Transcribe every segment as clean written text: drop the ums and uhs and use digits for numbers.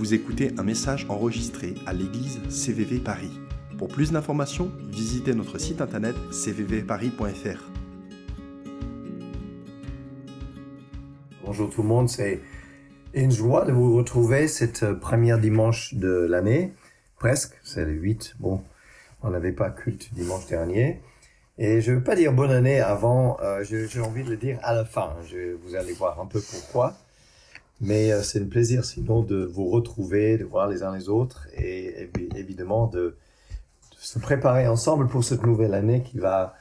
Vous écoutez un message enregistré à l'église CVV Paris. Pour plus d'informations, visitez notre site internet cvvparis.fr. Bonjour tout le monde, c'est une joie de vous retrouver cette première dimanche de l'année. Presque, c'est le 8. Bon, on n'avait pas culte dimanche dernier. Et je ne veux pas dire bonne année avant, j'ai envie de le dire à la fin. Vous allez voir un peu pourquoi. Mais c'est un plaisir sinon de vous retrouver, de voir les uns les autres et évidemment de se préparer ensemble pour cette nouvelle année qui va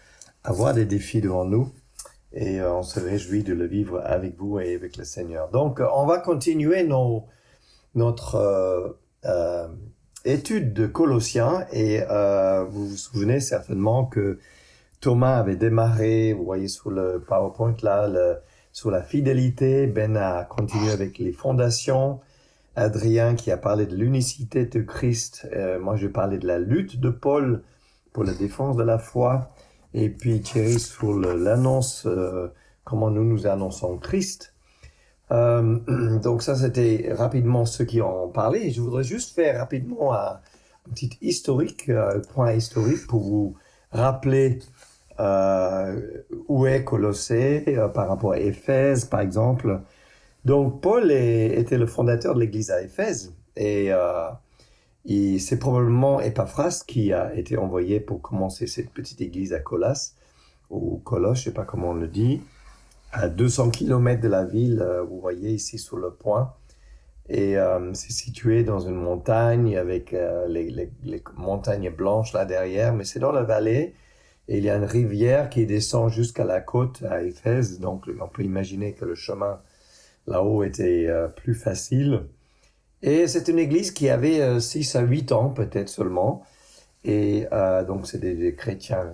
avoir des défis devant nous. Et on se réjouit de le vivre avec vous et avec le Seigneur. Donc, on va continuer notre étude de Colossiens. Et vous vous souvenez certainement que Thomas avait démarré, vous voyez sur le PowerPoint là, sur la fidélité. Ben a continué avec les fondations. Adrien qui a parlé de l'unicité de Christ. Moi, je parlais de la lutte de Paul pour la défense de la foi. Et puis Thierry sur l'annonce, comment nous annonçons Christ. Donc ça, c'était rapidement ceux qui en ont parlé. Je voudrais juste faire rapidement un petit point historique pour vous rappeler où est Colossée par rapport à Éphèse, par exemple. Donc Paul était le fondateur de l'église à Éphèse et c'est probablement Épaphras qui a été envoyé pour commencer cette petite église à Colosse, ou Colosse, je ne sais pas comment on le dit, à 200 km de la ville, vous voyez ici sur le point. Et c'est situé dans une montagne avec les montagnes blanches là derrière, mais c'est dans la vallée. Et il y a une rivière qui descend jusqu'à la côte à Éphèse, donc on peut imaginer que le chemin là-haut était plus facile. Et c'est une église qui avait 6 à 8 ans peut-être seulement. Et donc c'est des chrétiens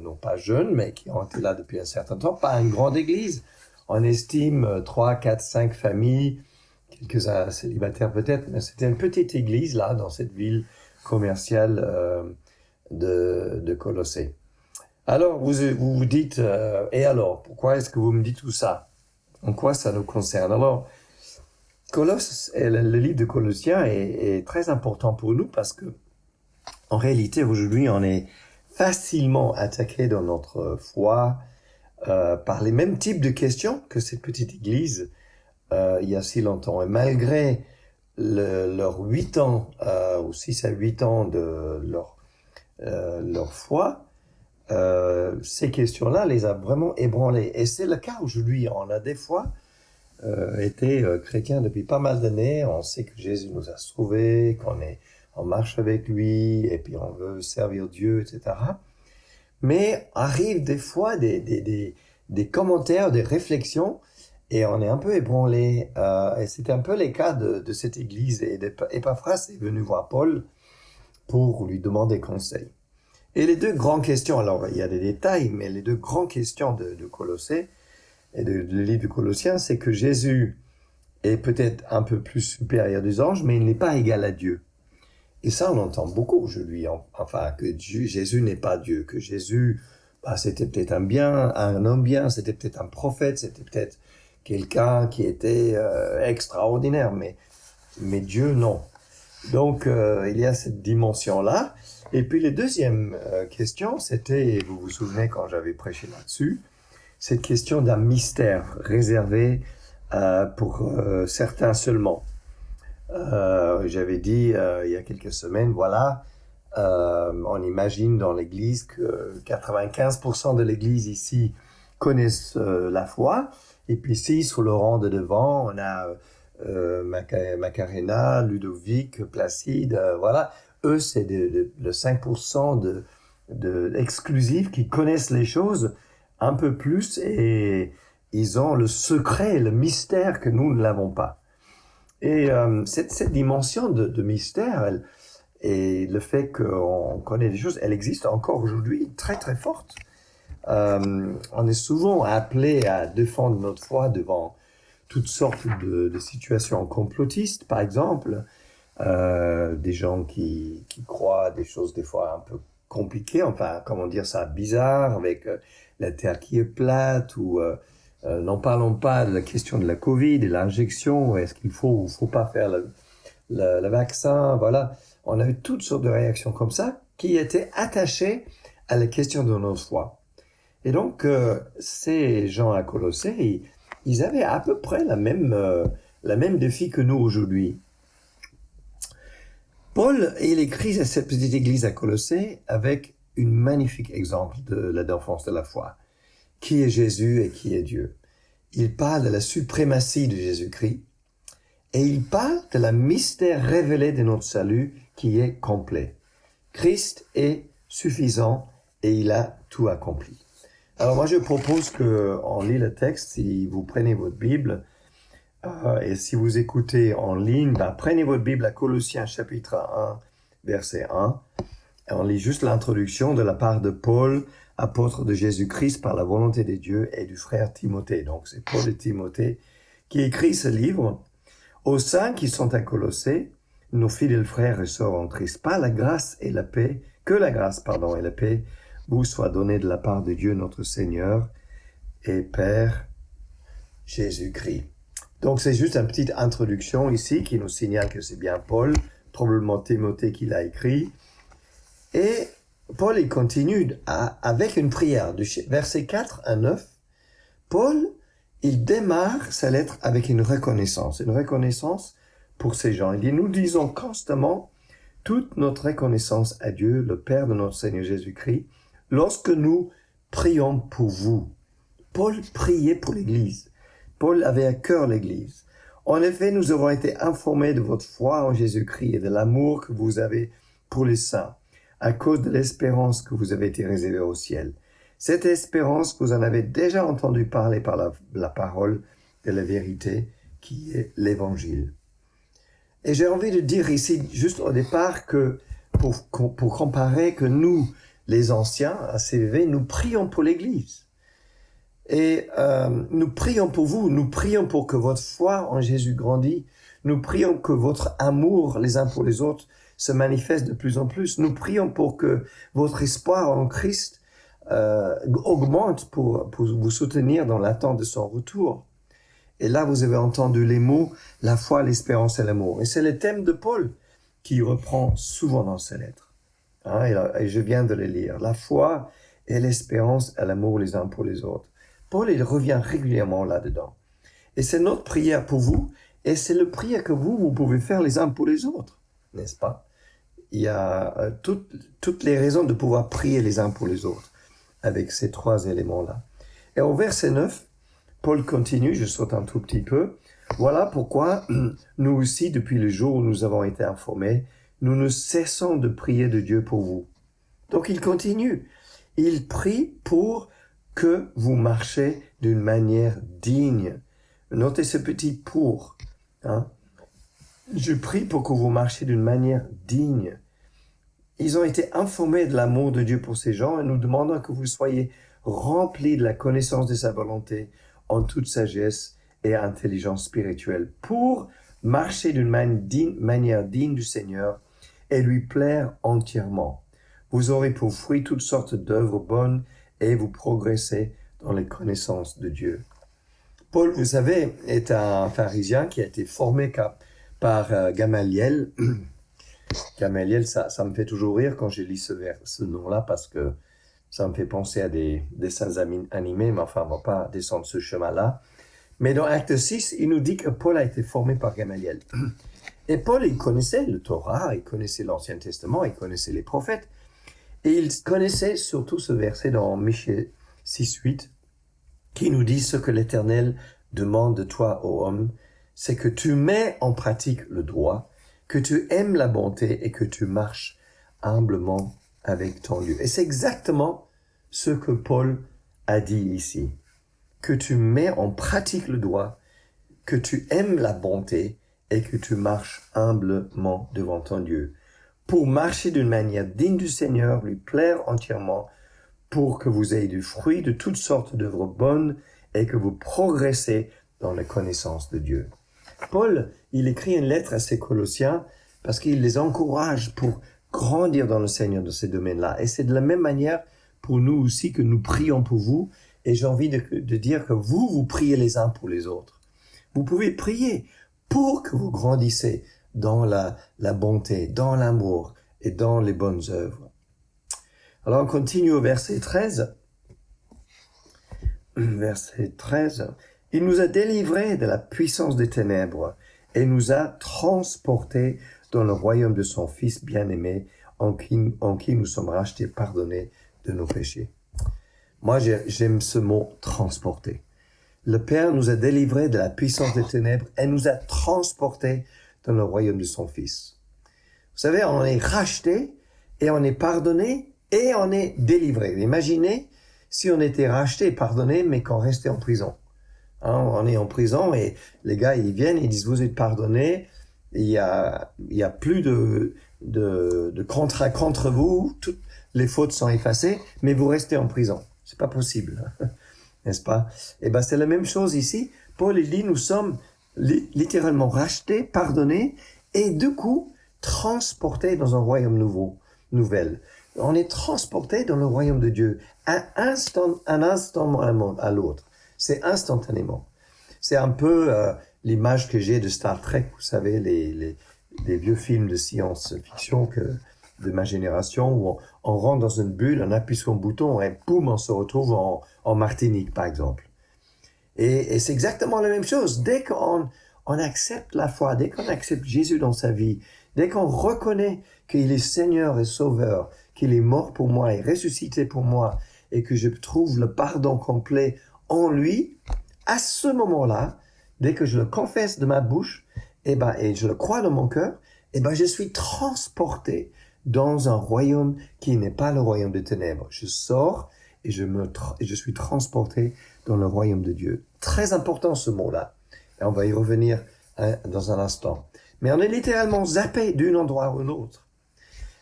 non pas jeunes, mais qui ont été là depuis un certain temps. Pas une grande église. On estime 3, 4, 5 familles, quelques célibataires peut-être. Mais c'était une petite église là, dans cette ville commerciale de Colossée. Alors vous vous dites, et alors, pourquoi est-ce que vous me dites tout ça? En quoi ça nous concerne? Alors, Colosse, le livre de Colossiens est très important pour nous parce que, en réalité, aujourd'hui, on est facilement attaqué dans notre foi par les mêmes types de questions que cette petite église il y a si longtemps. Et malgré leurs 8 ans, ou 6 à 8 ans de leur foi, ces questions-là les a vraiment ébranlés. Et c'est le cas aujourd'hui. On a des fois été chrétien depuis pas mal d'années. On sait que Jésus nous a sauvés, on marche avec lui, et puis on veut servir Dieu, etc. Mais arrivent des fois des commentaires, des réflexions, et on est un peu ébranlé. Et c'était un peu les cas de cette église. Et Épaphras est venu voir Paul pour lui demander conseil. Et les deux grandes questions, alors il y a des détails, mais les deux grandes questions de Colossée et de livre de Colossiens, c'est que Jésus est peut-être un peu plus supérieur des anges, mais il n'est pas égal à Dieu. Et ça, on entend beaucoup aujourd'hui, enfin, que Jésus n'est pas Dieu, que Jésus, c'était peut-être un homme bien, c'était peut-être un prophète, c'était peut-être quelqu'un qui était extraordinaire, mais Dieu, non. Donc, il y a cette dimension-là. Et puis, la deuxième question, c'était, vous vous souvenez quand j'avais prêché là-dessus, cette question d'un mystère réservé pour certains seulement. J'avais dit il y a quelques semaines, voilà, on imagine dans l'église que 95% de l'église ici connaissent la foi. Et puis ici, sur le rang de devant, on a Macarena, Ludovic, Placide, voilà. Eux, c'est le 5% exclusifs qui connaissent les choses un peu plus et ils ont le secret, le mystère que nous ne l'avons pas. Et cette dimension de mystère et le fait qu'on connaît des choses, elle existe encore aujourd'hui très très forte. On est souvent appelé à défendre notre foi devant toutes sortes de situations complotistes, par exemple. Des gens qui croient des choses des fois un peu compliquées, enfin, comment dire ça, bizarre, avec la Terre qui est plate, ou n'en parlons pas de la question de la Covid et l'injection, est-ce qu'il faut ou faut pas faire le vaccin, voilà. On a eu toutes sortes de réactions comme ça qui étaient attachées à la question de notre foi. Et donc, ces gens à Colossée, ils avaient à peu près la même défi que nous aujourd'hui. Paul, il écrit à cette petite église à Colossée avec un magnifique exemple de la défense de la foi. Qui est Jésus et qui est Dieu? Il parle de la suprématie de Jésus-Christ et il parle de la mystère révélé de notre salut qui est complet. Christ est suffisant et il a tout accompli. Alors moi je propose qu'on lit le texte, si vous prenez votre Bible, et si vous écoutez en ligne, prenez votre Bible à Colossiens chapitre 1, verset 1, et on lit juste l'introduction de la part de Paul, apôtre de Jésus-Christ par la volonté de Dieu, et du frère Timothée. Donc c'est Paul et Timothée qui écrit ce livre. Aux saints qui sont à Colossée, nos fidèles frères et sœurs en Christ, que la grâce et la paix vous soient données de la part de Dieu notre Seigneur et Père Jésus-Christ. Donc c'est juste une petite introduction ici qui nous signale que c'est bien Paul, probablement Timothée qui l'a écrit. Et Paul il continue avec une prière. Du verset 4 à 9, Paul il démarre sa lettre avec une reconnaissance pour ces gens. Il dit, nous disons constamment toute notre reconnaissance à Dieu, le Père de notre Seigneur Jésus-Christ, lorsque nous prions pour vous. Paul priait pour l'Église. Paul avait à cœur l'Église. En effet, nous avons été informés de votre foi en Jésus-Christ et de l'amour que vous avez pour les saints, à cause de l'espérance que vous avez été réservée au ciel. Cette espérance, vous en avez déjà entendu parler par la parole de la vérité, qui est l'Évangile. Et j'ai envie de dire ici, juste au départ, que pour comparer que nous, les anciens à CVV, nous prions pour l'Église. Et nous prions pour vous, nous prions pour que votre foi en Jésus grandisse, nous prions que votre amour les uns pour les autres se manifeste de plus en plus, nous prions pour que votre espoir en Christ augmente pour vous soutenir dans l'attente de son retour. Et là, vous avez entendu les mots, la foi, l'espérance et l'amour. Et c'est le thème de Paul qui reprend souvent dans ses lettres. Et je viens de les lire. La foi et l'espérance et l'amour les uns pour les autres. Paul, il revient régulièrement là-dedans. Et c'est notre prière pour vous, et c'est le prière que vous pouvez faire les uns pour les autres, n'est-ce pas? Il y a toutes les raisons de pouvoir prier les uns pour les autres avec ces trois éléments-là. Et au verset 9, Paul continue, je saute un tout petit peu. Voilà pourquoi nous aussi, depuis le jour où nous avons été informés, nous ne cessons de prier de Dieu pour vous. Donc il continue. Il prie pour que vous marchez d'une manière digne. Notez ce petit pour. Je prie pour que vous marchiez d'une manière digne. Ils ont été informés de l'amour de Dieu pour ces gens et nous demandons que vous soyez remplis de la connaissance de sa volonté en toute sagesse et intelligence spirituelle pour marcher d'une manière digne du Seigneur et lui plaire entièrement. Vous aurez pour fruit toutes sortes d'œuvres bonnes et vous progressez dans les connaissances de Dieu. Paul, vous savez, est un pharisien qui a été formé par Gamaliel. Gamaliel, ça me fait toujours rire quand je lis ce nom-là parce que ça me fait penser à des dessins animés, mais enfin, on ne va pas descendre ce chemin-là. Mais dans Acte 6, il nous dit que Paul a été formé par Gamaliel. Et Paul, il connaissait le Torah, il connaissait l'Ancien Testament, il connaissait les prophètes. Et il connaissait surtout ce verset dans Michée 6:8 qui nous dit ce que l'Éternel demande de toi, ô homme, c'est que tu mets en pratique le droit, que tu aimes la bonté et que tu marches humblement avec ton Dieu. Et c'est exactement ce que Paul a dit ici. Que tu mets en pratique le droit, que tu aimes la bonté et que tu marches humblement devant ton Dieu. Pour marcher d'une manière digne du Seigneur, lui plaire entièrement, pour que vous ayez du fruit de toutes sortes d'œuvres bonnes et que vous progressez dans la connaissance de Dieu. Paul, il écrit une lettre à ses Colossiens parce qu'il les encourage pour grandir dans le Seigneur de ces domaines-là. Et c'est de la même manière pour nous aussi que nous prions pour vous. Et j'ai envie de dire que vous priez les uns pour les autres. Vous pouvez prier pour que vous grandissez dans la bonté, dans l'amour et dans les bonnes œuvres. Alors on continue au verset 13. Verset 13. Il nous a délivrés de la puissance des ténèbres et nous a transportés dans le royaume de son Fils bien-aimé, en qui nous sommes rachetés, pardonnés de nos péchés. Moi, j'aime ce mot « transporter ». Le Père nous a délivrés de la puissance des ténèbres et nous a transportés dans le royaume de son Fils. Vous savez, on est racheté et on est pardonné et on est délivré. Imaginez si on était racheté et pardonné, mais qu'on restait en prison. Hein, on est en prison et les gars, ils viennent, ils disent, vous êtes pardonné, il y a plus de contrat contre vous, toutes les fautes sont effacées, mais vous restez en prison. C'est pas possible, n'est-ce pas? Et ben, c'est la même chose ici. Paul, il dit, nous sommes littéralement rachetés, pardonnés, et du coup, transportés dans un royaume nouvel. On est transportés dans le royaume de Dieu, un instant à l'autre. C'est instantanément. C'est un peu l'image que j'ai de Star Trek, vous savez, les vieux films de science-fiction de ma génération, où on rentre dans une bulle, on appuie sur un bouton et boum, on se retrouve en Martinique, par exemple. Et c'est exactement la même chose. Dès qu'on accepte la foi, dès qu'on accepte Jésus dans sa vie, dès qu'on reconnaît qu'il est Seigneur et Sauveur, qu'il est mort pour moi et ressuscité pour moi, et que je trouve le pardon complet en lui, à ce moment-là, dès que je le confesse de ma bouche, et je le crois dans mon cœur, je suis transporté dans un royaume qui n'est pas le royaume des ténèbres. Je sors et je suis transporté dans le royaume de Dieu. Très important ce mot-là. Et on va y revenir dans un instant. Mais on est littéralement zappé d'un endroit à l'autre.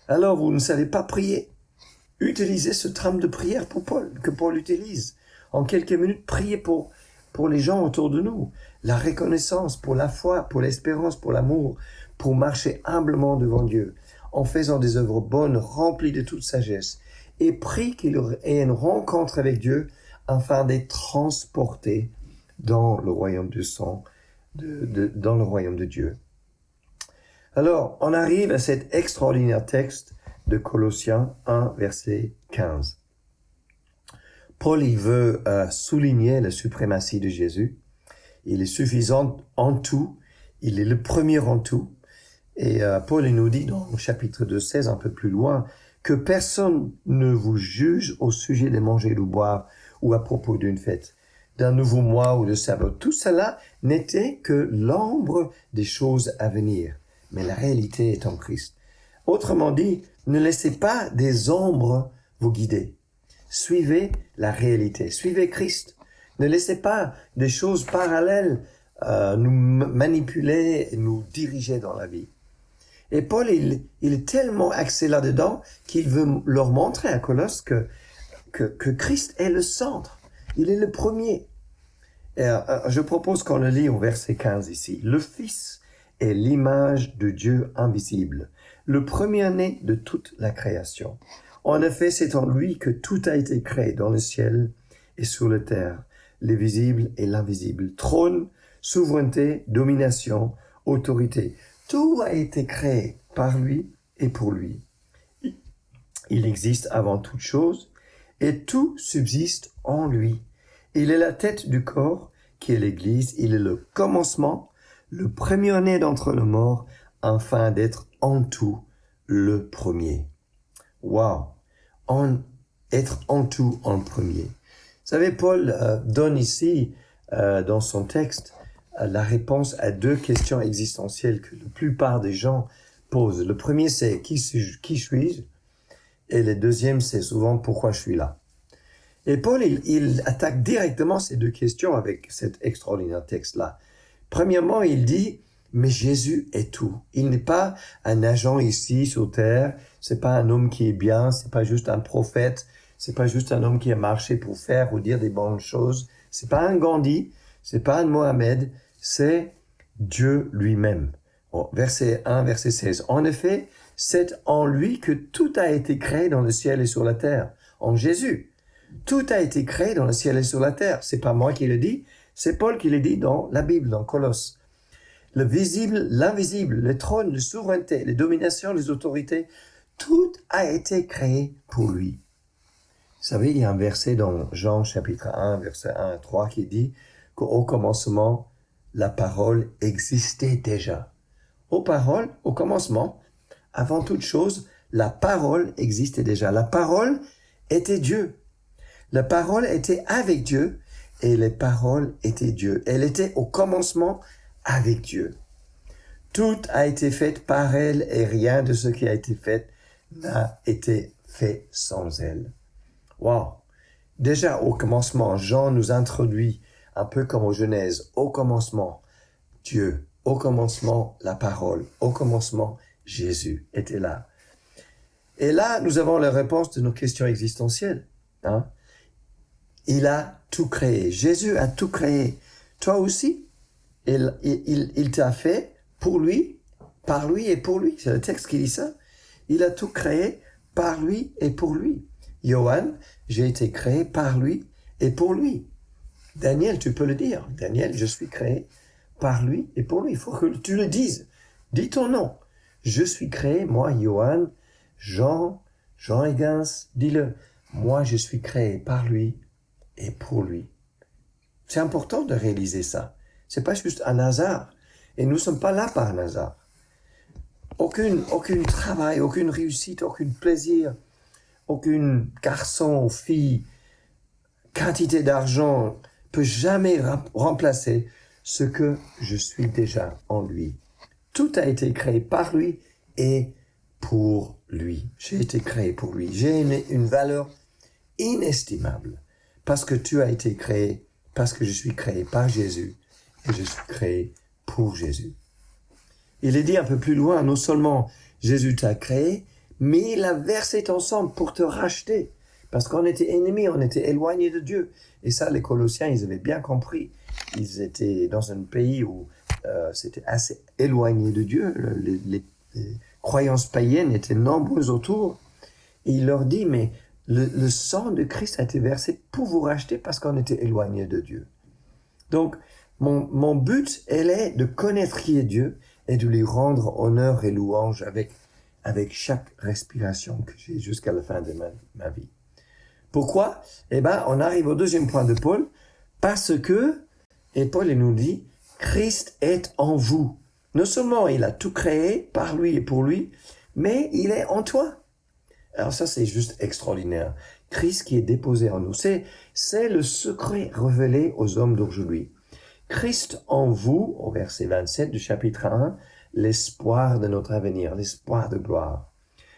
Alors vous ne savez pas prier. Utilisez ce trame de prière que Paul utilise. En quelques minutes, priez pour les gens autour de nous. La reconnaissance, pour la foi, pour l'espérance, pour l'amour, pour marcher humblement devant Dieu, en faisant des œuvres bonnes, remplies de toute sagesse, et prie qu'il ait une rencontre avec Dieu afin d'être transporté dans le royaume dans le royaume de Dieu. Alors, on arrive à cet extraordinaire texte de Colossiens 1, verset 15. Paul, il veut souligner la suprématie de Jésus. Il est suffisant en tout. Il est le premier en tout. Et Paul, il nous dit dans le chapitre 2, 16, un peu plus loin, que personne ne vous juge au sujet de manger ou de boire ou à propos d'une fête, d'un nouveau mois ou de sabbat. Tout cela n'était que l'ombre des choses à venir. Mais la réalité est en Christ. Autrement dit, ne laissez pas des ombres vous guider. Suivez la réalité. Suivez Christ. Ne laissez pas des choses parallèles nous manipuler et nous diriger dans la vie. Et Paul, il est tellement axé là-dedans qu'il veut leur montrer à Colosse que Christ est le centre. Il est le premier. Et, je propose qu'on le lit au verset 15 ici. Le Fils est l'image de Dieu invisible, le premier-né de toute la création. En effet, c'est en lui que tout a été créé dans le ciel et sur la terre, les visibles et l'invisible. Trône, souveraineté, domination, autorité. Tout a été créé par lui et pour lui. Il existe avant toute chose et tout subsiste en lui. Il est la tête du corps qui est l'Église. Il est le commencement, le premier-né d'entre les morts, afin d'être en tout le premier. Wow! Être en tout en premier. Vous savez, Paul donne ici, dans son texte, la réponse à deux questions existentielles que la plupart des gens posent. Le premier, c'est qui suis-je? Et le deuxième, c'est souvent pourquoi je suis là. Et Paul, il attaque directement ces deux questions avec cet extraordinaire texte-là. Premièrement, il dit, mais Jésus est tout. Il n'est pas un agent ici sur terre. C'est pas un homme qui est bien. C'est pas juste un prophète. C'est pas juste un homme qui a marché pour faire ou dire des bonnes choses. C'est pas un Gandhi. C'est pas un Mohamed. C'est Dieu lui-même. Verset 1, verset 16. En effet, c'est en lui que tout a été créé dans le ciel et sur la terre. En Jésus. Tout a été créé dans le ciel et sur la terre. C'est pas moi qui le dis. C'est Paul qui le dit dans la Bible, dans Colosse. le visible, l'invisible, les trônes, les souverainetés, les dominations, les autorités, tout a été créé pour lui. Vous savez, il y a un verset dans Jean chapitre 1, verset 1 à 3 qui dit qu'au commencement, la parole existait déjà. Au commencement, avant toute chose, la parole existait déjà. La parole était Dieu. La parole était avec Dieu et les paroles étaient Dieu. Elle était au commencement avec Dieu. Tout a été fait par elle et rien de ce qui a été fait n'a été fait sans elle. Wow! Déjà au commencement, Jean nous introduit un peu comme au Genèse. Au commencement, Dieu. Au commencement, la parole. Au commencement, Jésus était là. Et là, nous avons la réponse de nos questions existentielles. Il a tout créé. Jésus a tout créé. Toi aussi, il t'a fait pour lui, par lui et pour lui. C'est le texte qui dit ça. Il a tout créé par lui et pour lui. Johan, j'ai été créé par lui et pour lui. Daniel, tu peux le dire. Daniel, je suis créé par lui et pour lui. Il faut que tu le dises. Dis ton nom. Je suis créé, moi, Johan, Jean Higgins, dis-le. Moi, je suis créé par lui et pour lui. C'est important de réaliser ça. C'est pas juste un hasard. Et nous sommes pas là par un hasard. Aucun travail, aucune réussite, aucun plaisir, aucun garçon ou fille, quantité d'argent peut jamais remplacer ce que je suis déjà en lui. Tout a été créé par lui et pour lui. J'ai été créé pour lui. J'ai une valeur inestimable parce que tu as été créé, parce que je suis créé par Jésus et je suis créé pour Jésus. Il est dit un peu plus loin, non seulement Jésus t'a créé, mais il a versé ton sang pour te racheter. Parce qu'on était ennemis, on était éloignés de Dieu. Et ça, les Colossiens, ils avaient bien compris. Ils étaient dans un pays où c'était assez éloigné de Dieu. Les croyances païennes étaient nombreuses autour. Et il leur dit, mais le sang de Christ a été versé pour vous racheter parce qu'on était éloigné de Dieu. Donc, mon but, elle est de connaître qui est Dieu et de lui rendre honneur et louange avec chaque respiration que j'ai jusqu'à la fin de ma vie. Pourquoi? On arrive au deuxième point de Paul, parce que, et Paul il nous dit, Christ est en vous. Non seulement il a tout créé par lui et pour lui, mais il est en toi. Alors ça, c'est juste extraordinaire. Christ qui est déposé en nous. C'est le secret révélé aux hommes d'aujourd'hui. Christ en vous, au verset 27 du chapitre 1, l'espoir de notre avenir, l'espoir de gloire.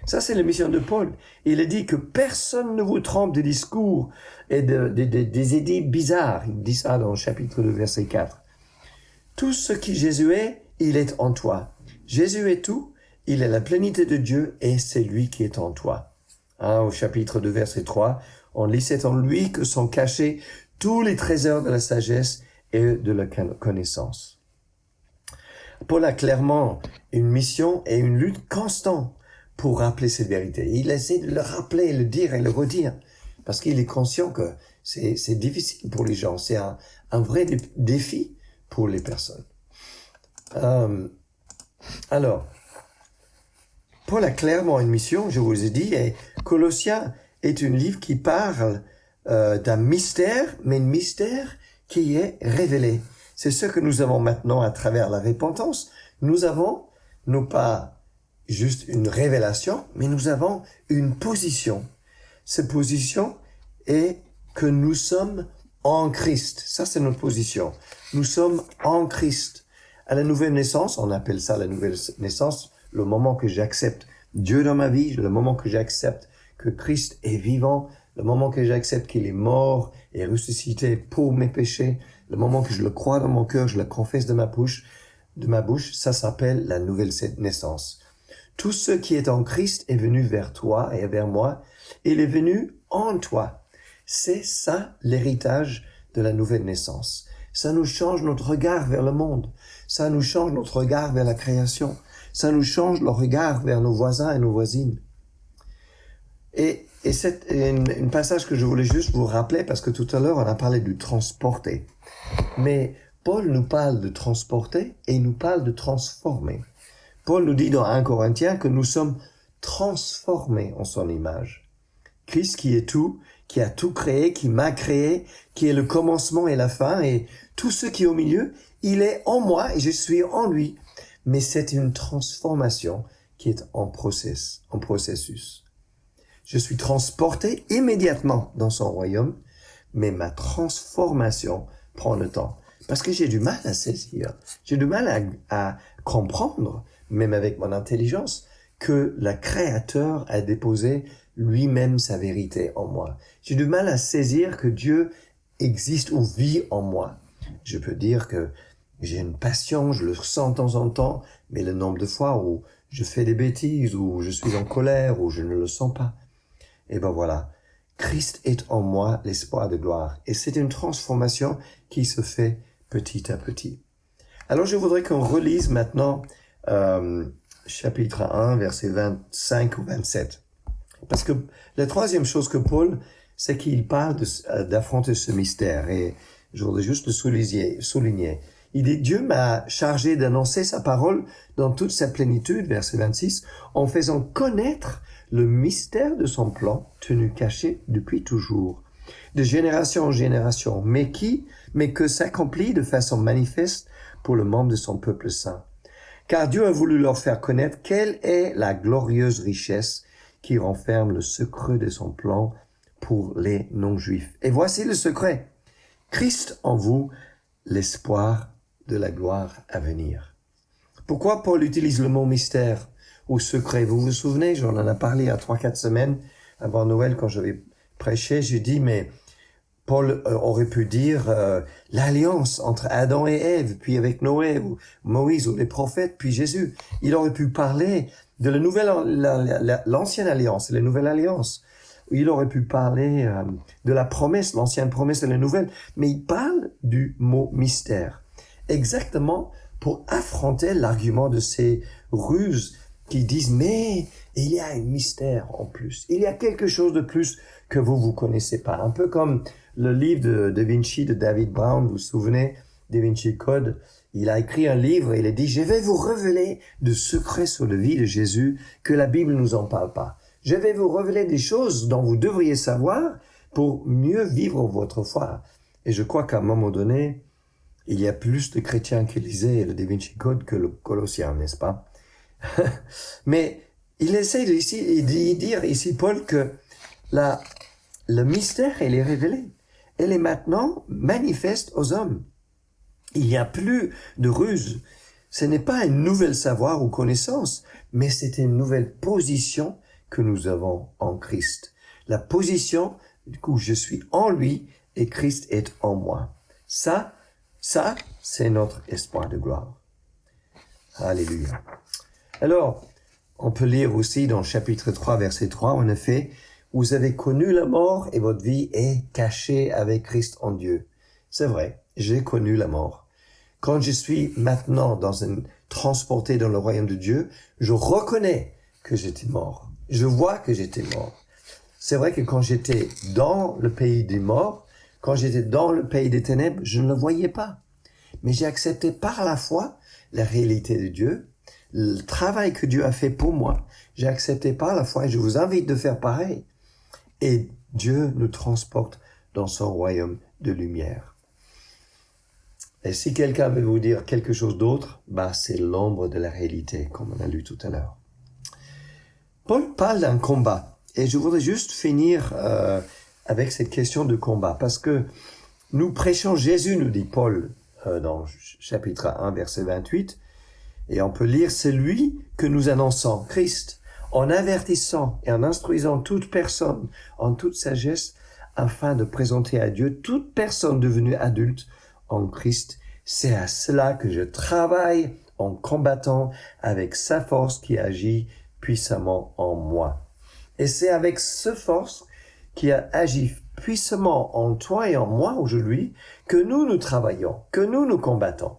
Ça, c'est la mission de Paul. Il a dit que personne ne vous trompe des discours et des idées bizarres. Il dit ça dans le chapitre 2, verset 4. Tout ce qui Jésus est, il est en toi. Jésus est tout, il est la plénitude de Dieu et c'est lui qui est en toi. Au chapitre 2, verset 3, on lit, c'est en lui que sont cachés tous les trésors de la sagesse et de la connaissance. Paul a clairement une mission et une lutte constante pour rappeler cette vérité. Il essaie de le rappeler, le dire et le redire, parce qu'il est conscient que c'est difficile pour les gens. C'est un vrai défi pour les personnes. Alors, Paul a clairement une mission, je vous ai dit, et Colossiens est un livre qui parle d'un mystère, mais un mystère qui est révélé. C'est ce que nous avons maintenant à travers la repentance. Nous avons, non pas juste une révélation, mais nous avons une position. Cette position est que nous sommes en Christ. Ça, c'est notre position. Nous sommes en Christ. À la nouvelle naissance, on appelle ça la nouvelle naissance, le moment que j'accepte Dieu dans ma vie, le moment que j'accepte que Christ est vivant, le moment que j'accepte qu'il est mort et ressuscité pour mes péchés, le moment que je le crois dans mon cœur, je le confesse de ma bouche, ça s'appelle la nouvelle naissance. Tout ce qui est en Christ est venu vers toi et vers moi, il est venu en toi. C'est ça l'héritage de la nouvelle naissance. Ça nous change notre regard vers le monde. Ça nous change notre regard vers la création. Ça nous change le regard vers nos voisins et nos voisines. Et c'est un passage que je voulais juste vous rappeler parce que tout à l'heure on a parlé du transporter. Mais Paul nous parle de transporter et il nous parle de transformer. Paul nous dit dans 1 Corinthiens que nous sommes transformés en son image. Christ qui est tout, qui a tout créé, qui m'a créé, qui est le commencement et la fin, et tout ce qui est au milieu, il est en moi et je suis en lui. Mais c'est une transformation qui est en processus. Je suis transporté immédiatement dans son royaume, mais ma transformation prend le temps. Parce que j'ai du mal à saisir, j'ai du mal à comprendre, même avec mon intelligence, que le Créateur a déposé lui-même sa vérité en moi. J'ai du mal à saisir que Dieu existe ou vit en moi. Je peux dire que j'ai une passion, je le ressens de temps en temps, mais le nombre de fois où je fais des bêtises, où je suis en colère, où je ne le sens pas. Et ben voilà, Christ est en moi l'espoir de gloire. Et c'est une transformation qui se fait petit à petit. Alors je voudrais qu'on relise maintenant chapitre 1, versets 25 ou 27. Parce que la troisième chose que Paul, c'est qu'il parle d'affronter ce mystère. Et je voudrais juste le souligner. Il dit, Dieu m'a chargé d'annoncer sa parole dans toute sa plénitude, verset 26, en faisant connaître le mystère de son plan, tenu caché depuis toujours, de génération en génération, mais que s'accomplit de façon manifeste pour le membre de son peuple saint. Car Dieu a voulu leur faire connaître quelle est la glorieuse richesse qui renferme le secret de son plan pour les non-juifs. Et voici le secret. Christ en vous, l'espoir de la gloire à venir. Pourquoi Paul utilise le mot mystère ou secret? Vous vous souvenez, j'en ai parlé à 3-4 semaines avant Noël quand j'avais prêché. J'ai dit, mais Paul aurait pu dire l'alliance entre Adam et Ève, puis avec Noé, ou Moïse, ou les prophètes, puis Jésus. Il aurait pu parler de l'ancienne alliance et la nouvelle alliance. Il aurait pu parler de la promesse, l'ancienne promesse et la nouvelle. Mais il parle du mot mystère. Exactement pour affronter l'argument de ces ruses qui disent, mais il y a un mystère en plus. Il y a quelque chose de plus que vous connaissez pas. Un peu comme le livre de Da Vinci de David Brown, vous vous souvenez, Da Vinci Code. Il a écrit un livre et il a dit, je vais vous révéler de secrets sur la vie de Jésus que la Bible nous en parle pas. Je vais vous révéler des choses dont vous devriez savoir pour mieux vivre votre foi. Et je crois qu'à un moment donné, il y a plus de chrétiens qui lisaient le Da Vinci Code que le Colossiens, n'est-ce pas? Mais il essaie de dire ici, Paul, que le mystère, elle est révélé. Elle est maintenant manifeste aux hommes. Il n'y a plus de ruse. Ce n'est pas une nouvelle savoir ou connaissance, mais c'est une nouvelle position que nous avons en Christ. La position, du coup, je suis en lui et Christ est en moi. Ça, c'est notre espoir de gloire. Alléluia. Alors, on peut lire aussi dans chapitre 3, verset 3, en effet, vous avez connu la mort et votre vie est cachée avec Christ en Dieu. C'est vrai, j'ai connu la mort. Quand je suis maintenant transporté dans le royaume de Dieu, je reconnais que j'étais mort. Je vois que j'étais mort. C'est vrai que quand j'étais dans le pays des morts, quand j'étais dans le pays des ténèbres, je ne le voyais pas. Mais j'ai accepté par la foi la réalité de Dieu, le travail que Dieu a fait pour moi. J'ai accepté par la foi et je vous invite de faire pareil. Et Dieu nous transporte dans son royaume de lumière. Et si quelqu'un veut vous dire quelque chose d'autre, c'est l'ombre de la réalité, comme on a lu tout à l'heure. Paul parle d'un combat. Et je voudrais juste finir avec cette question de combat. Parce que nous prêchons Jésus, nous dit Paul dans chapitre 1, verset 28. Et on peut lire, c'est lui que nous annonçons, Christ, en avertissant et en instruisant toute personne en toute sagesse, afin de présenter à Dieu toute personne devenue adulte en Christ. C'est à cela que je travaille en combattant avec sa force qui agit puissamment en moi. Et c'est avec cette force qui a agi puissamment en toi et en moi aujourd'hui que nous travaillons, que nous combattons.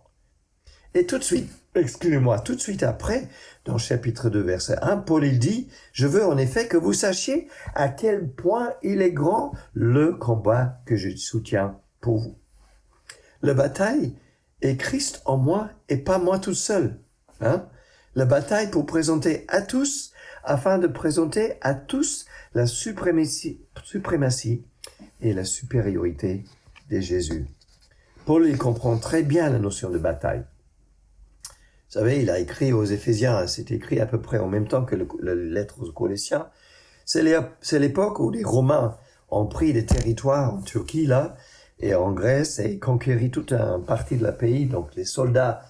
Et tout de suite après, dans chapitre 2, verset 1, Paul il dit, « Je veux en effet que vous sachiez à quel point il est grand le combat que je soutiens pour vous. » La bataille et Christ en moi et pas moi tout seul. Hein? La bataille pour présenter à tous, afin de présenter à tous la suprématie et la supériorité de Jésus. Paul, il comprend très bien la notion de bataille. Vous savez, il a écrit aux Éphésiens, c'est écrit à peu près en même temps que la lettre aux Colossiens. C'est l'époque où les Romains ont pris des territoires en Turquie, là, et en Grèce, et conquéri toute une partie de la pays. Donc les soldats,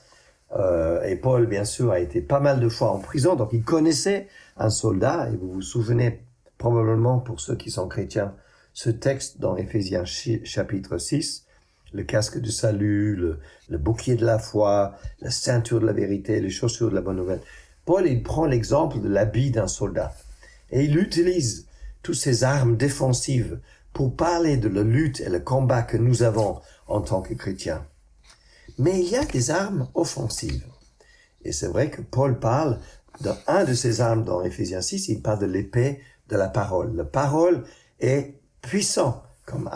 et Paul, bien sûr, a été pas mal de fois en prison, donc il connaissait un soldat, et vous vous souvenez probablement, pour ceux qui sont chrétiens, ce texte dans Éphésiens chapitre 6, le casque du salut, le bouclier de la foi, la ceinture de la vérité, les chaussures de la bonne nouvelle. Paul, il prend l'exemple de l'habit d'un soldat, et il utilise toutes ces armes défensives pour parler de la lutte et le combat que nous avons en tant que chrétiens. Mais il y a des armes offensives. Et c'est vrai que Paul parle d'un de ces armes dans Éphésiens 6, il parle de l'épée de la parole. La parole est puissante comme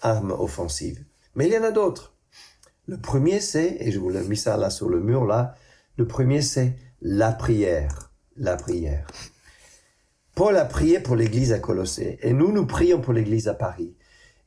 arme offensive. Mais il y en a d'autres. Le premier c'est, et je vous l'ai mis ça là sur le mur là, le premier c'est la prière. La prière. Paul a prié pour l'église à Colossée, et nous prions pour l'église à Paris.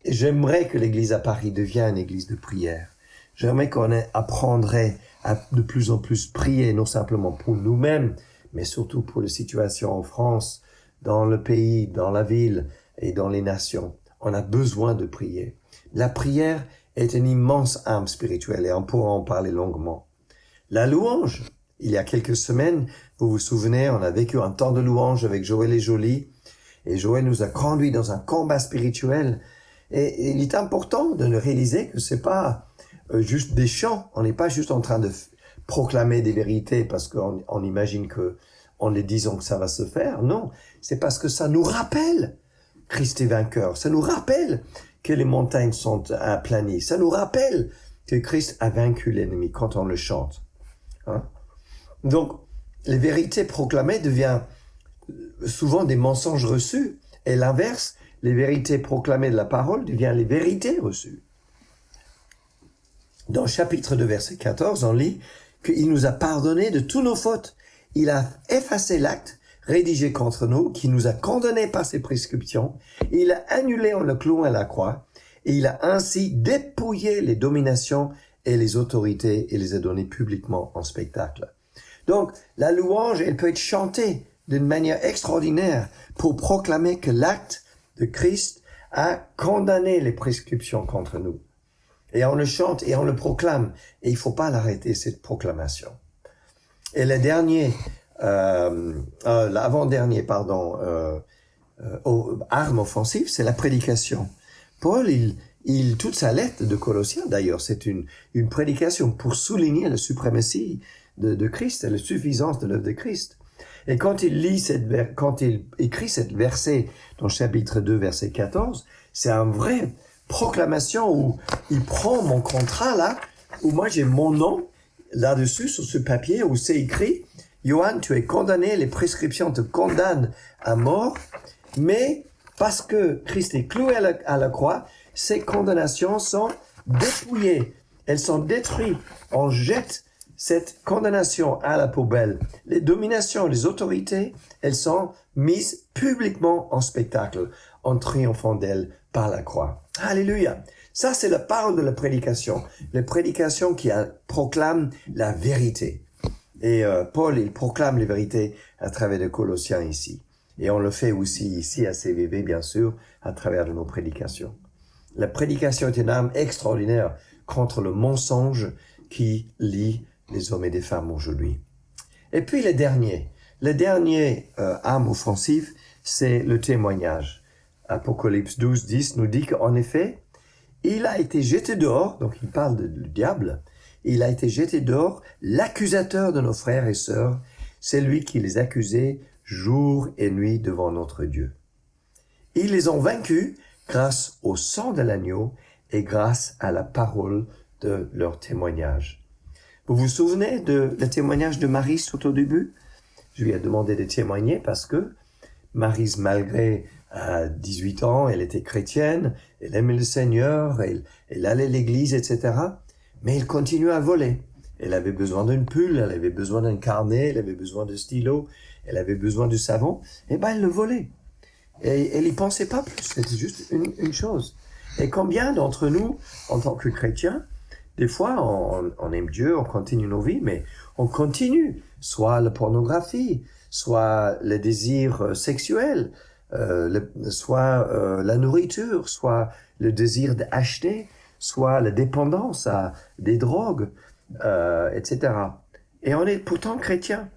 Et j'aimerais que l'église à Paris devienne une église de prière. J'aimerais qu'on apprendrait à de plus en plus prier, non simplement pour nous-mêmes, mais surtout pour la situation en France, dans le pays, dans la ville et dans les nations. On a besoin de prier. La prière est une immense âme spirituelle, et on pourra en parler longuement. La louange. Il y a quelques semaines, vous vous souvenez, on a vécu un temps de louange avec Joël et Jolie, et Joël nous a conduits dans un combat spirituel. Et il est important de réaliser que c'est pas juste des chants. On n'est pas juste en train de proclamer des vérités parce qu'on imagine que en les disant que ça va se faire. Non, c'est parce que ça nous rappelle Christ est vainqueur. Ça nous rappelle que les montagnes sont aplanies. Ça nous rappelle que Christ a vaincu l'ennemi quand on le chante. Hein? Donc, les vérités proclamées deviennent souvent des mensonges reçus. Et l'inverse, les vérités proclamées de la parole deviennent les vérités reçues. Dans le chapitre 2, verset 14, on lit qu'il nous a pardonné de tous nos fautes. Il a effacé l'acte rédigé contre nous, qui nous a condamnés par ses prescriptions. Il a annulé en le clouant à la croix. Et il a ainsi dépouillé les dominations et les autorités et les a données publiquement en spectacle. Donc, la louange, elle peut être chantée d'une manière extraordinaire pour proclamer que l'acte de Christ a condamné les prescriptions contre nous. Et on le chante et on le proclame. Et il faut pas l'arrêter, cette proclamation. Et l'avant-dernier, arme offensive, c'est la prédication. Paul, toute sa lettre de Colossiens, d'ailleurs, c'est une prédication pour souligner la suprématie de Christ et la suffisance de l'œuvre de Christ. Et quand il écrit cette verset dans chapitre 2, verset 14, c'est une vraie proclamation où il prend mon contrat là, où moi j'ai mon nom là-dessus sur ce papier où c'est écrit « Johan, tu es condamné, les prescriptions te condamnent à mort, mais parce que Christ est cloué à la croix, ces condamnations sont dépouillées, elles sont détruites, on jette cette condamnation à la poubelle. Les dominations, les autorités, elles sont mises publiquement en spectacle, en triomphant d'elles par la croix. Alléluia! Ça, c'est la parole de la prédication. La prédication qui proclame la vérité. Et Paul, il proclame les vérités à travers les Colossiens ici. Et on le fait aussi ici à CVV, bien sûr, à travers de nos prédications. La prédication est une arme extraordinaire contre le mensonge qui lie les hommes et des femmes aujourd'hui. Et puis le dernier arme offensive, c'est le témoignage. Apocalypse 12, 10 nous dit qu'en effet, il a été jeté dehors, donc il parle du diable, il a été jeté dehors, l'accusateur de nos frères et sœurs, c'est lui qui les accusait jour et nuit devant notre Dieu. Ils les ont vaincus grâce au sang de l'agneau et grâce à la parole de leur témoignage. Vous vous souvenez le témoignage de Marie tout au début? Je lui ai demandé de témoigner parce que Marie, malgré 18 ans, elle était chrétienne, elle aimait le Seigneur, elle allait à l'église, etc. Mais il continue à voler. Elle avait besoin d'une pull, elle avait besoin d'un carnet, elle avait besoin de stylo, elle avait besoin de savon. Eh ben, elle le volait. Et elle n'y pensait pas plus. C'était juste une chose. Et combien d'entre nous, en tant que chrétiens, des fois, on aime Dieu, on continue nos vies, mais on continue soit la pornographie, soit le désir sexuel, soit la nourriture, soit le désir d'acheter, soit la dépendance à des drogues, etc. Et on est pourtant chrétien.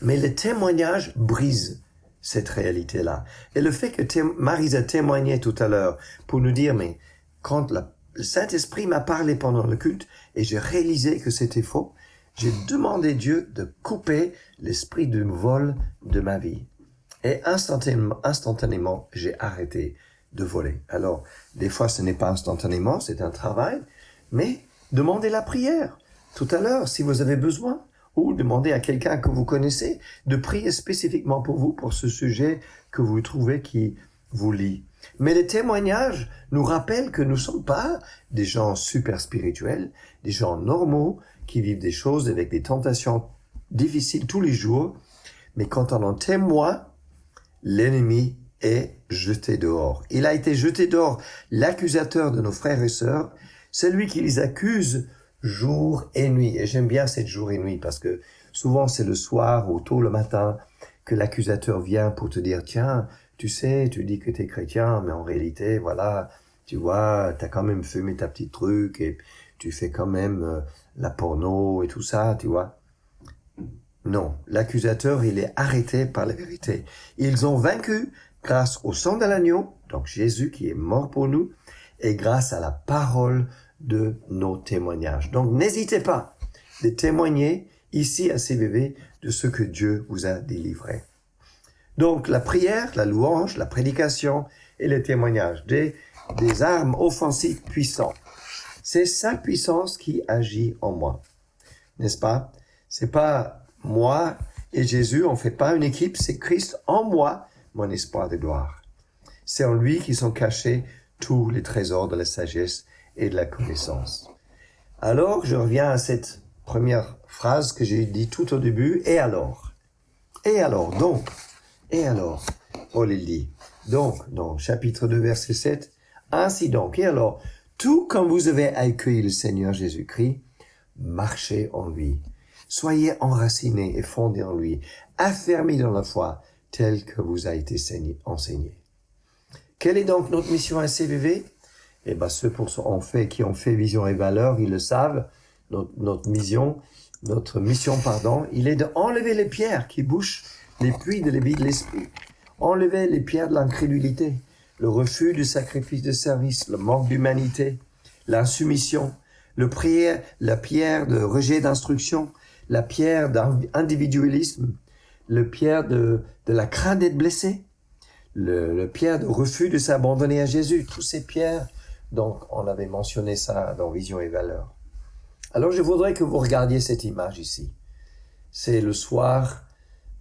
Mais le témoignage brise cette réalité-là. Et le fait que Marisa témoignait tout à l'heure pour nous dire, mais quand le Saint-Esprit m'a parlé pendant le culte et j'ai réalisé que c'était faux, j'ai demandé Dieu de couper l'esprit du vol de ma vie. Et instantanément, j'ai arrêté de voler. Alors, des fois, ce n'est pas instantanément, c'est un travail, mais demandez la prière. Tout à l'heure, si vous avez besoin, ou demandez à quelqu'un que vous connaissez de prier spécifiquement pour vous, pour ce sujet que vous trouvez qui vous lie. Mais les témoignages nous rappellent que nous ne sommes pas des gens super spirituels, des gens normaux qui vivent des choses avec des tentations difficiles tous les jours. Mais quand on en témoigne, l'ennemi est jeté dehors. Il a été jeté dehors, l'accusateur de nos frères et sœurs, celui qui les accuse jour et nuit. Et j'aime bien cette jour et nuit parce que souvent c'est le soir ou tôt le matin que l'accusateur vient pour te dire, tiens, tu sais, tu dis que tu es chrétien, mais en réalité, voilà, tu vois, tu as quand même fumé ta petite truc et tu fais quand même la porno et tout ça, tu vois. Non, l'accusateur, il est arrêté par la vérité. Ils ont vaincu grâce au sang de l'agneau, donc Jésus qui est mort pour nous, et grâce à la parole de nos témoignages. Donc n'hésitez pas de témoigner ici à CVV de ce que Dieu vous a délivré. Donc la prière, la louange, la prédication et le témoignage, des armes offensives puissantes. C'est sa puissance qui agit en moi. N'est-ce pas? C'est pas moi et Jésus, on fait pas une équipe, c'est Christ en moi, mon espoir de gloire. C'est en lui qui sont cachés tous les trésors de la sagesse et de la connaissance. Alors, je reviens à cette première phrase que j'ai dit tout au début. Et alors? Et alors? Donc, et alors? Paul il dit. Donc, dans chapitre 2, verset 7, ainsi donc, et alors, tout comme vous avez accueilli le Seigneur Jésus-Christ, marchez en lui. Soyez enracinés et fondés en lui, affermis dans la foi, tel que vous a été enseigné. Quelle est donc notre mission à CVV? Eh ben, ceux qui ont fait Vision et Valeurs, ils le savent. Notre mission, il est d'enlever les pierres qui bouchent les puits de la vie de l'esprit. Enlever les pierres de l'incrédulité, le refus du sacrifice de service, le manque d'humanité, l'insoumission, la pierre de rejet d'instruction, la pierre d'individualisme, la pierre de la crainte d'être blessé, le pierre de refus de s'abandonner à Jésus. Tous ces pierres, donc on avait mentionné ça dans Vision et Valeurs. Alors je voudrais que vous regardiez cette image ici. C'est le soir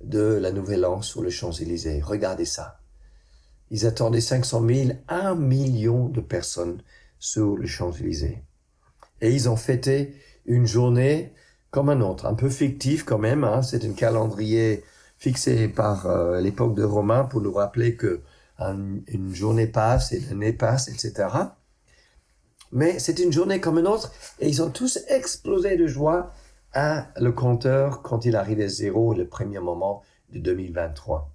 de la Nouvelle An sur les Champs-Élysées. Regardez ça. Ils attendaient 500 000, 1 million de personnes sur les Champs-Élysées. Et ils ont fêté une journée comme un autre, un peu fictif quand même. C'est un calendrier fixé par l'époque de Romains pour nous rappeler que une journée passe et l'année passe, etc. Mais c'est une journée comme une autre et ils ont tous explosé de joie à le compteur quand il arrivait zéro le premier moment de 2023.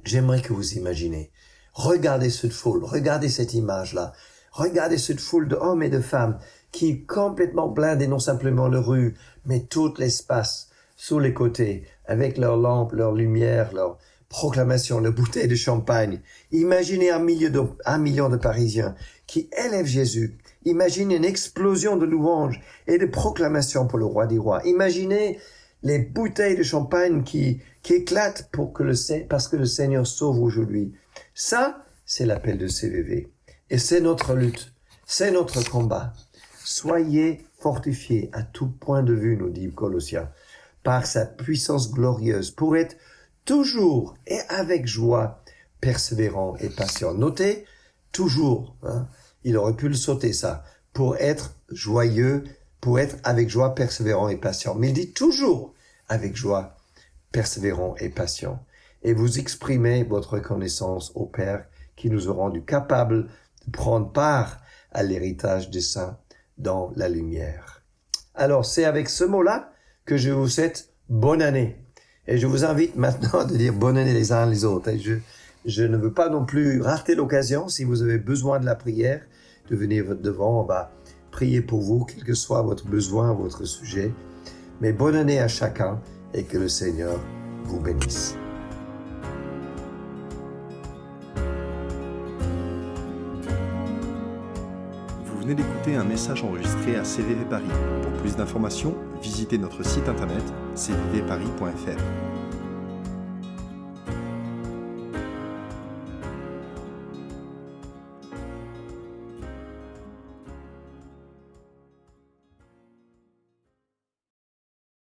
J'aimerais que vous imaginez. Regardez cette foule, regardez cette image-là. Regardez cette foule d'hommes et de femmes qui complètement blindent non simplement la rue, mais tout l'espace sur les côtés, avec leurs lampes, leurs lumières, leurs proclamations, leurs bouteilles de champagne. Imaginez 1 million de Parisiens qui élèvent Jésus. Imaginez une explosion de louanges et de proclamations pour le roi des rois. Imaginez les bouteilles de champagne qui éclatent parce que le Seigneur sauve aujourd'hui. Ça, c'est l'appel de CVV. Et c'est notre lutte. C'est notre combat. Soyez fortifiés à tout point de vue, nous dit Colossiens, par sa puissance glorieuse, pour être toujours et avec joie, persévérant et patient. Notez, toujours, il aurait pu le sauter ça, pour être joyeux, pour être avec joie, persévérant et patient. Mais il dit toujours avec joie, persévérant et patient. Et vous exprimez votre reconnaissance au Père qui nous a rendus capables de prendre part à l'héritage des saints dans la lumière. Alors, c'est avec ce mot-là que je vous souhaite bonne année. Et je vous invite maintenant de dire bonne année les uns les autres. Et je ne veux pas non plus rater l'occasion, si vous avez besoin de la prière, de venir devant. On va prier pour vous, quel que soit votre besoin, votre sujet. Mais bonne année à chacun et que le Seigneur vous bénisse. Vous venez d'écouter un message enregistré à CVV Paris. Pour plus d'informations, visitez notre site internet cvvparis.fr.